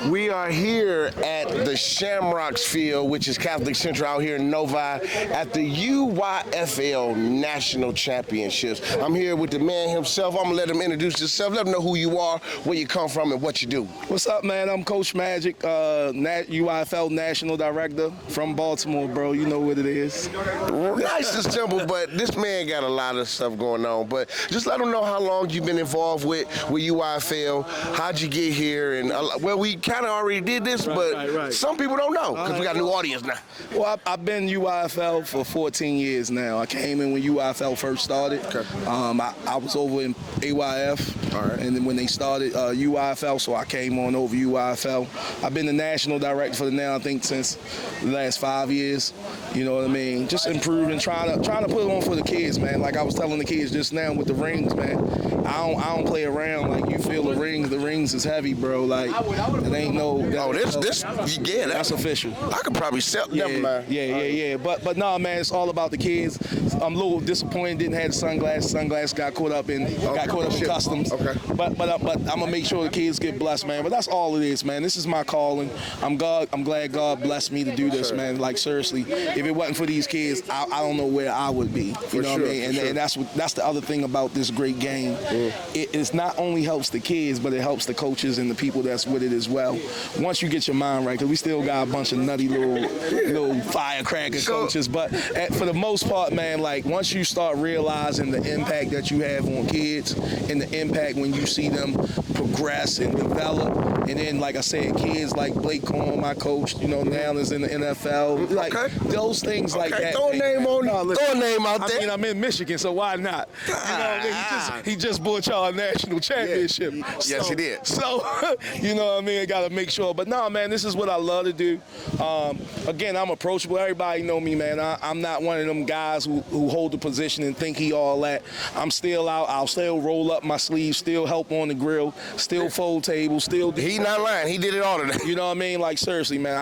We are here at the Shamrocks Field, which is Catholic Central out here in Novi, at the UYFL National Championships. I'm here with the man himself. I'm going to let him introduce himself. Let him know who you are, where you come from, and what you do. What's up, man? I'm Coach Magic, UYFL National Director from Baltimore, bro. You know what it is. Nice and simple, but this man got a lot of stuff going on. But just let him know how long you've been involved with UYFL, how'd you get here, and well, we kind of already did this, but some people don't know because we got a new audience now. Well, I've been UYFL for 14 years now. I came in when UYFL first started. Okay. I was over in AYF, and then when they started UYFL, so I came on over UYFL. I've been the national director for the now, I think, since the last 5 years. You know what I mean? Just improving, trying to put it on for the kids, man. Like I was telling the kids just now with the rings, man. I don't play around. Like, you feel the rings is heavy, bro. Like, it ain't no. That's official. I could probably sell. Yeah. But no, man, it's all about the kids. I'm a little disappointed didn't have the sunglasses. Sunglasses got caught up in customs. Okay. But I'm gonna make sure the kids get blessed, man. But that's all it is, man. This is my calling. I'm glad God blessed me to do this, man. Like, seriously, if it wasn't for these kids, I don't know where I would be. You know what I mean? And that's the other thing about this great game. It's not only helps the kids, but it helps the coaches and the people that's with it as well. Once you get your mind right, because we still got a bunch of nutty little firecracker coaches, but for the most part, man, like, once you start realizing the impact that you have on kids and the impact when you see them progress and develop, and then, like I said, kids like Blake Corn, my coach, you know, now is in the NFL, like those things like that. Throw a name out there. I mean, I'm in Michigan, so why not? You know what I mean? He just bought y'all a national championship. Yes, he did. So, you know what I mean? I got to make sure. But no, man, this is what I love to do. Again, I'm approachable. Everybody know me, man. I'm not one of them guys who hold the position and think he all that. I'm still out. I'll still roll up my sleeves, still help on the grill, still fold tables, still. He not lying. He did it all today. You know what I mean? Like, seriously, man.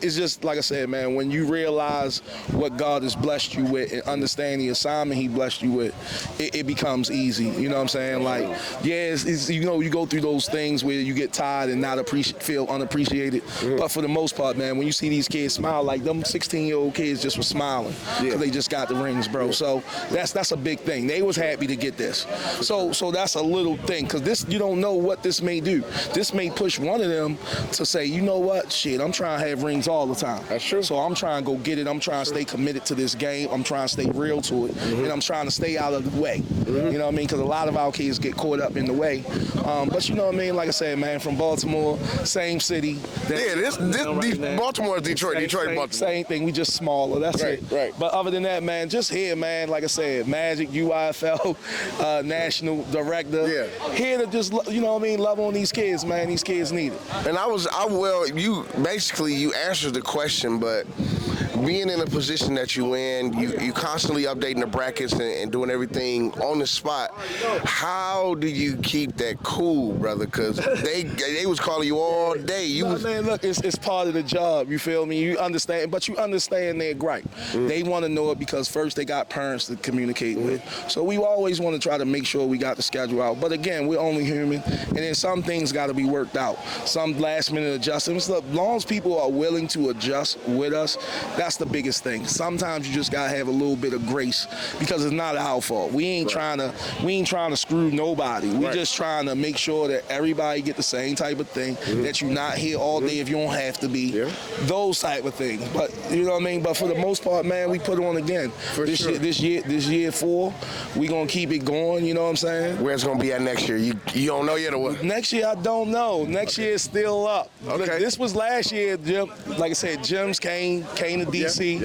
It's just like I said, man. When you realize what God has blessed you with and understand the assignment He blessed you with, it becomes easy. You know what I'm saying? Like, yeah, you know, you go through those things where you get tired and not feel unappreciated. But for the most part, man, when you see these kids smile, like them 16-year-old kids just were smiling because they just got the rings, bro. So that's a big thing. They was happy to get this. So that's a little thing, because this, you don't know what this may do. This may push one of them to say, you know what, shit, I'm trying to have rings all the time. That's true. So I'm trying to go get it. I'm trying to stay committed to this game. I'm trying to stay real to it, and I'm trying to stay out of the way. You know what I mean? Because a lot of our kids get caught up in the way. But you know what I mean? Like I said, man, from Baltimore, same city. Baltimore is Detroit. Baltimore. Same thing. We just smaller. That's it. Right. But other than that, man, just here, man, like I said, Magic, UYFL, National Director. Yeah. Here to just, you know what I mean, love on these kids, man. These kids need it. And you answered the question, but being in a position that you in, you constantly updating the brackets and doing everything on the spot. How do you keep that cool, brother? Because they was calling you all day. Man, look, it's part of the job. You feel me? You understand, but you understand their gripe. They want to know it because first they got parents to communicate with. So we always want to try to make sure we got the schedule out. But again, we're only human, and then some things got to be worked out. Some last minute adjustments. Look, as long as people are willing to adjust with us, that's the biggest thing. Sometimes you just gotta have a little bit of grace because it's not our fault. We ain't trying to screw nobody. We're just trying to make sure that everybody get the same type of thing, that you're not here all day if you don't have to be. Those type of things. But you know what I mean? But for the most part, man, we put on again. This year 4, we gonna keep it going, you know what I'm saying? Where's it gonna be at next year? You don't know yet or what? Next year I don't know. Next year is still up. Okay. Look, this was last year, Jim. Like I said, Jim's came to DC,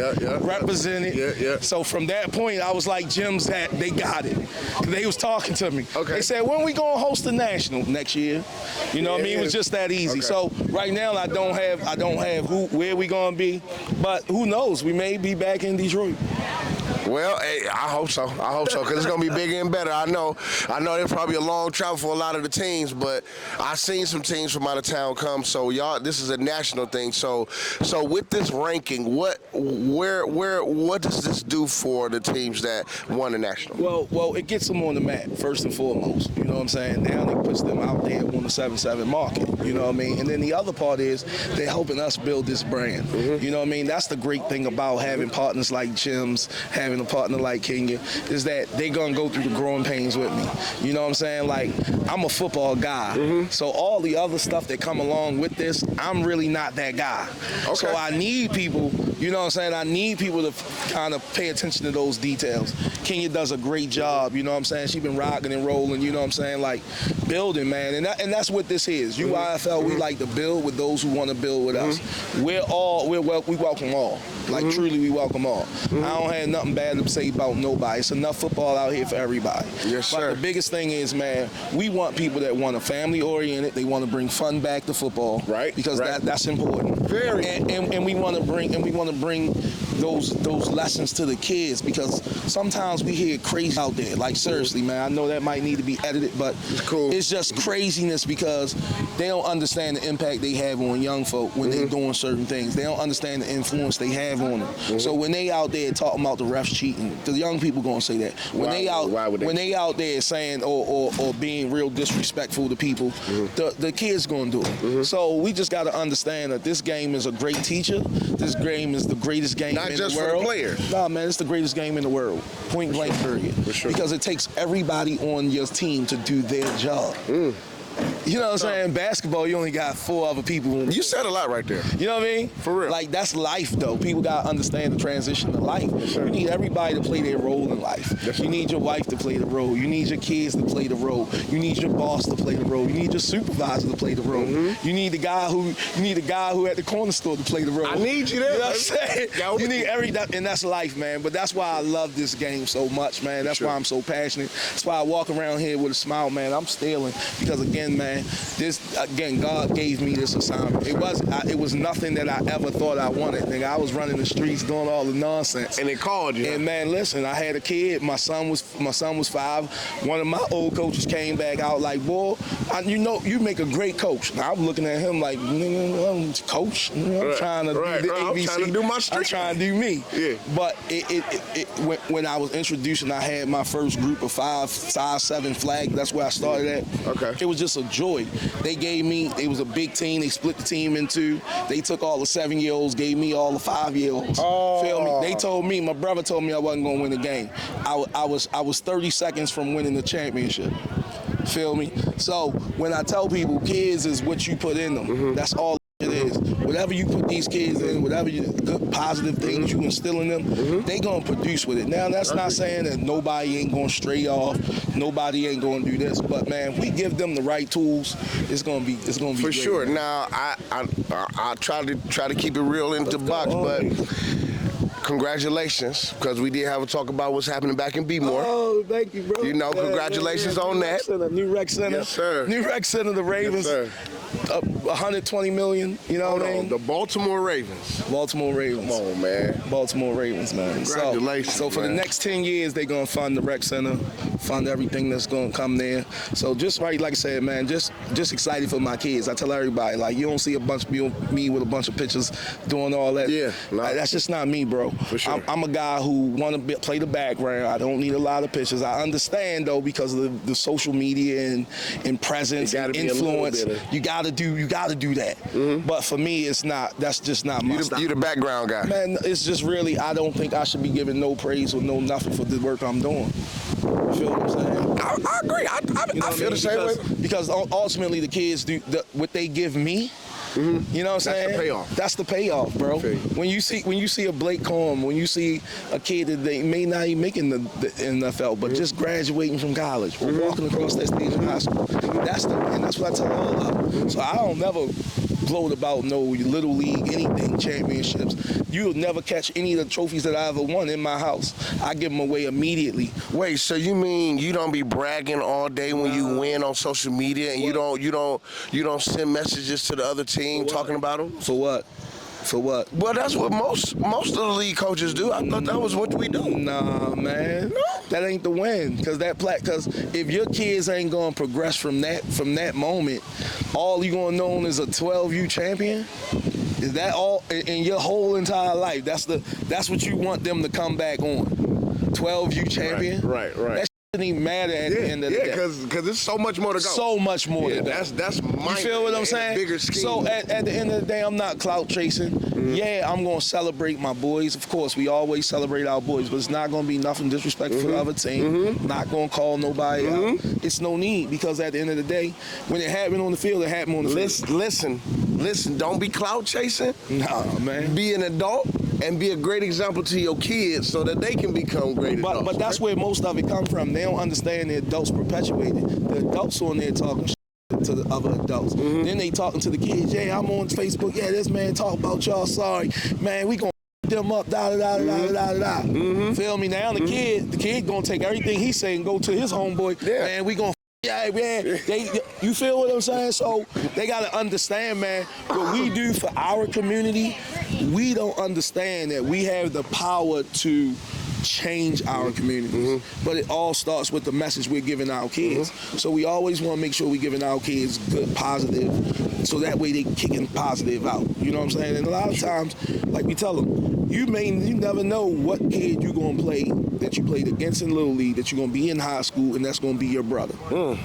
represented. So from that point, I was like, Jim's they got it. They was talking to me. They said, when we gonna host the national next year? You know what I mean? It was just that easy. So right now I don't have where we gonna be, but who knows? We may be back in Detroit. Well, hey, I hope so. I hope so, because it's going to be bigger and better. I know there's probably a long travel for a lot of the teams, but I've seen some teams from out of town come. So, y'all, this is a national thing. So with this ranking, what does this do for the teams that won the national? Well, it gets them on the map, first and foremost. You know what I'm saying? Now it puts them out there on the 7-7 market. You know what I mean? And then the other part is they're helping us build this brand. Mm-hmm. You know what I mean? That's the great thing about having partners like Jim's, having a partner like Kenya, is that they're going to go through the growing pains with me. You know what I'm saying? Like, I'm a football guy. Mm-hmm. So all the other stuff that come along with this, I'm really not that guy. Okay. So I need people, you know what I'm saying? I need people to kind of pay attention to those details. Kenya does a great job, you know what I'm saying? She's been rocking and rolling, you know what I'm saying? Like, building, man. And that's what this is. UYFL, we like to build with those who want to build with us. We welcome all. Like, truly, we welcome all. I don't have nothing bad to say about nobody. It's enough football out here for everybody. Yes, sir. But the biggest thing is, man, we want people that want to family-oriented. They want to bring fun back to football. Right. Because right. that's important. Very. And we want to bring those lessons to the kids, because sometimes we hear crazy out there. Like, seriously, man, I know that might need to be edited, but it's cool. It's just craziness because they don't understand the impact they have on young folk when they're doing certain things. They don't understand the influence they have on them. So when they out there talking about the refs cheating, the young people gonna say that. When they out there saying or being real disrespectful to people, the kids gonna do it. So we just gotta understand that this game is a great teacher. This game is the greatest game in the world. Not just for the players. Nah, man, it's the greatest game in the world. Point blank, period. For sure. Because it takes everybody on your team to do their job. You know what I'm saying? Basketball, you only got 4 other people. You said a lot right there. You know what I mean? For real. Like, that's life, though. People got to understand the transition to life. You need everybody to play their role in life. You need your wife to play the role. You need your kids to play the role. You need your boss to play the role. You need your supervisor to play the role. You need the guy who at the corner store to play the role. I need you there. You know what I'm saying? You need and that's life, man. But that's why I love this game so much, man. That's why I'm so passionate. That's why I walk around here with a smile, man. I'm stealing because, again, man, God gave me this assignment. It was nothing that I ever thought I wanted, nigga. I was running the streets doing all the nonsense. And they called you. And man, listen, I had a kid. My son was 5. One of my old coaches came back out like, boy, you make a great coach. Now I'm looking at him like, I'm coach. I'm trying to do the ABC. I'm trying to do my street. I'm trying to do me. Yeah. But when I was introduced and I had my first group of 5-7 flag, that's where I started at. Okay. It was just a joy. It was a big team. They split the team in 2. They took all the 7-year-olds, gave me all the 5-year-olds. Oh. Feel me? They told me, my brother told me I wasn't going to win the game. I was 30 seconds from winning the championship. Feel me? So when I tell people kids is what you put in them, that's all it is. Whatever you put these kids in, whatever good positive things you instill in them, they gonna produce with it. Now that's not saying that nobody ain't gonna stray off, nobody ain't gonna do this, but man, we give them the right tools, it's gonna be for great, sure. Man. Now I try to keep it real into the box, but congratulations, because we did have a talk about what's happening back in B-More. Oh, thank you, bro. You know, congratulations on that. New Rec Center. Yes, sir. New Rec Center, the Ravens. Yes, sir. 120 million, you know what I mean? The Baltimore Ravens. Baltimore Ravens. Come on, man. Baltimore Ravens, man. Congratulations, So for man. the next 10 years, they're going to fund the Rec Center, fund everything that's going to come there. So just like I said, man, just excited for my kids. I tell everybody, like, you don't see a bunch of me with a bunch of pictures doing all that. Yeah. Like, that's just not me, bro. For sure. I'm a guy who want to play the background. I don't need a lot of pictures. I understand, though, because of the social media and presence and influence. You got to do that. But for me, it's not. That's just not my style. You the background guy. Man, it's just really, I don't think I should be given no praise or no nothing for the work I'm doing. You feel what I'm saying? I agree. I feel the same way. Because ultimately the kids do what they give me. You know what I'm saying? That's the payoff. That's the payoff, bro. Okay. When you see a Blake Combs, when you see a kid that they may not even make in the NFL, but just graduating from college or walking across that stage in high school, that's what I tell all of them. So I don't never gloat about no little league, anything, championships. You'll never catch any of the trophies that I ever won in my house. I give them away immediately. Wait, so you mean you don't be bragging all day when you win on social media, and you don't send messages to the other team talking about them? For what? For what? Well, that's what most of the league coaches do. I thought that was what we do. Nah, man. No? That ain't the win. Because if your kids ain't going to progress from that moment, all you going to know is a 12U champion. Is that all in your whole entire life? That's what you want them to come back on. 12U champion. Right. That doesn't even matter at the end of the day. because there's so much more to go. So much more to go. That's my. You feel what I'm saying? Bigger scheme. So at the end of the day, I'm not clout chasing. Mm-hmm. Yeah, I'm gonna celebrate my boys. Of course, we always celebrate our boys, but it's not gonna be nothing disrespectful for the other team. Mm-hmm. Not gonna call nobody out. It's no need, because at the end of the day, when it happened on the field, it happened on the field. Listen. Don't be clout chasing. Nah, man. Be an adult and be a great example to your kids so that they can become great adults. But that's where most of it comes from. They don't understand the adults perpetuate it. The adults on there talking to the other adults. Mm-hmm. Then they talking to the kids. Yeah, I'm on Facebook. Yeah, this man talk about y'all. Sorry, man. We gonna them up. Da da da da da da. Mm-hmm. Feel me? Now the kid gonna take everything he say and go to his homeboy. Yeah. Man, we gonna. Yeah, man. You feel what I'm saying? So they gotta understand, man. What we do for our community, we don't understand that we have the power to change our communities. But it all starts with the message we're giving our kids. So we always want to make sure we're giving our kids good, positive, so that way they kicking positive out. You know what I'm saying? And a lot of times, like we tell them, you never know what kid you're gonna play that you played against in Little League, that you're gonna be in high school, and that's gonna be your brother.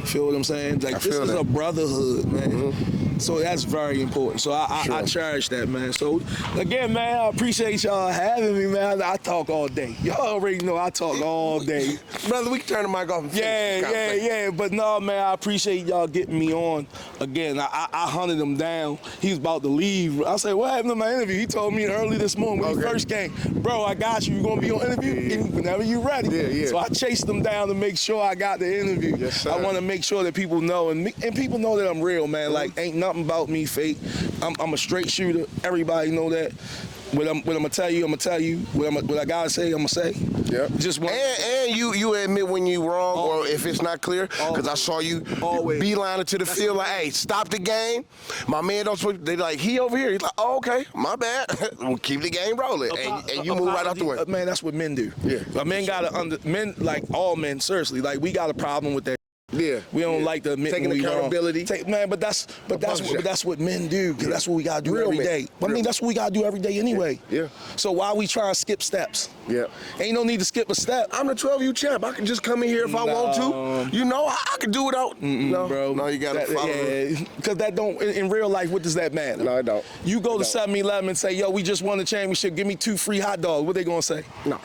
Feel what I'm saying? Like, this is a brotherhood, man. So that's very important. So I cherish that, man. So again, man, I appreciate y'all having me, man. I talk all day. Y'all already know I talk all day. Brother, we can turn the mic off and finish this conversation. Yeah. But no, man, I appreciate y'all getting me on. Again, I hunted him down. He was about to leave. I said, what happened to my interview? He told me early this morning when he first came, bro, I got you. You gonna be on interview whenever you ready. Yeah. So I chased him down to make sure I got the interview. Yes, sir. I want to make sure that people know, and people know that I'm real, man. Like, ain't nothing about me fake. I'm a straight shooter. Everybody know that. What I'm gonna tell you, I'm gonna tell you. What I gotta say, I'm gonna say. Yeah. And you admit when you wrong or if it's not clear, because I saw you beeline it to the field like, hey, stop the game. My man don't. They like, he over here. He's like, oh, okay, my bad. We'll keep the game rolling, and you move right out the way. Man, that's what men do. Yeah. A men men, like all men, seriously, like we got a problem with that. Yeah, we don't like to admit taking accountability. But that's what men do, because that's what we gotta do every day. I mean, that's what we gotta do every day anyway. Yeah. So why we trying to skip steps? Yeah. Ain't no need to skip a step. I'm the 12U champ. I can just come in here if I want to. You know, I can do it out. No, bro. No, you gotta follow. Yeah, because that don't. In real life, what does that matter? No, it don't. You go to 7-Eleven and say, "Yo, we just won the championship. Give me 2 free hot dogs." What they gonna say? No.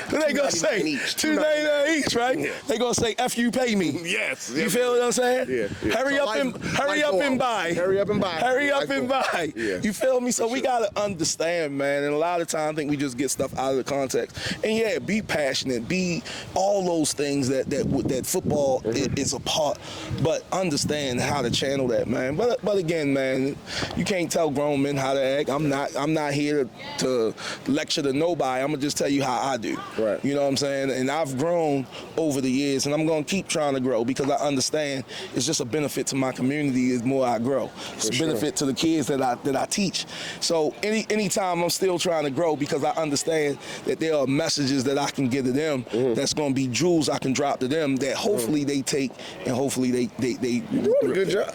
What they gonna say? $2.99 each, right? Yeah. They gonna say, "F you, pay me." Yes. You feel what I'm saying? Yeah. Hurry up and buy. Hurry up and buy. Hurry up and buy. Yeah. You feel me? So we gotta understand, man. And a lot of times I think we just get stuff out of the context. And yeah, be passionate, be all those things that football is a part. But understand how to channel that, man. But again, man, you can't tell grown men how to act. I'm not here to lecture to nobody. I'm gonna just tell you how I do. Right. You know what I'm saying? And I've grown over the years, and I'm gonna keep trying to grow, because I understand it's just a benefit to my community the more I grow. It's a benefit to the kids that I teach. So anytime I'm still trying to grow, because I understand that there are messages that I can give to them that's going to be jewels I can drop to them that hopefully they take, and hopefully they You're doing a good job.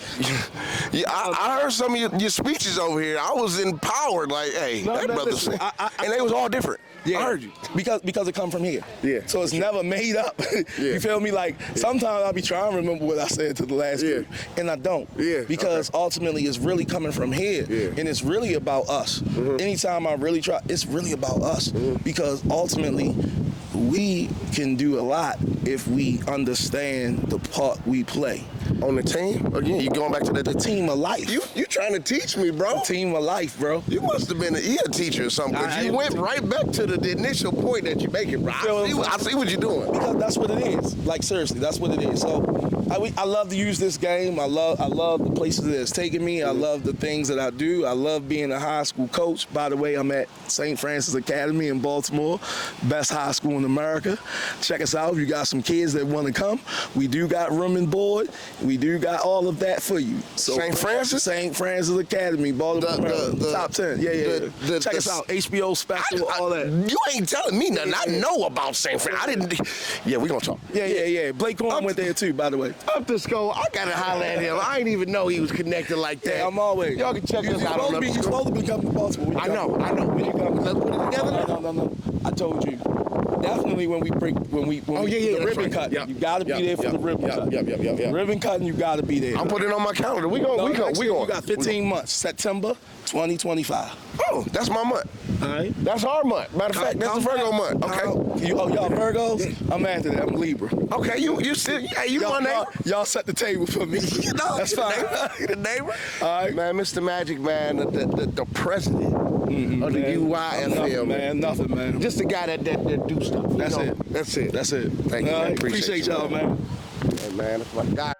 Yeah, I heard some of your speeches over here. I was empowered, like, hey, that brother said. And they was all different. Yeah, I heard you. Because it come from here. Yeah. So it's never made up. You feel me? Like, sometimes I'll be trying to remember what I said to the last group, and I don't. Yeah. Because ultimately it's really coming from here. Yeah. And it's really about us. Anytime I really try, it's really about us. Because ultimately we can do a lot if we understand the part we play. On the team? Again, you going back to the team of life. You trying to teach me, bro. The team of life, bro. You must have been a teacher or something, because you went right back to the initial point that you're making, bro. I see what you're doing. Because that's what it is. Like, seriously, that's what it is. So I love to use this game. I love the places that it's taken me. I love the things that I do. I love being a high school coach. By the way, I'm at St. Francis Academy in Baltimore, best high school in America. Check us out. If you got some kids that want to come, we do got room and board. We do got all of that for you. So St. Francis? St. Francis Academy, Baltimore, Maryland. Top 10. Yeah. Check us out. HBO special, all that. You ain't telling me nothing. I know about St. Francis. I didn't. Yeah, we gonna talk. Yeah. Blake Horn went there too, by the way. Up the score. I gotta holler at him. I didn't even know he was connected like that. Yeah, I'm always. Y'all can check us out on You're supposed to be coming to Baltimore. I know. When you come, let's put it together. No. I told you. Definitely when we the ribbon cut. Yep. You gotta be there for the ribbon cut. Yep. Ribbon cutting, you gotta be there. I'm putting it on my calendar. We going. You got 15 months. September 2025. Oh, that's my month. All right. That's our month. Matter of fact, that's the Virgo month. Okay. Y'all Virgos? I'm after that. I'm Libra. Okay, you still, you my neighbor. Y'all set the table for me. That's fine. You the neighbor. All right. Man, Mr. Magic Man, the president of the UYFL, man. Nothing, man. Just the guy that do stuff. That's it. That's it. That's it. Thank you, man. Appreciate y'all, man. Hey, man, that's my guy.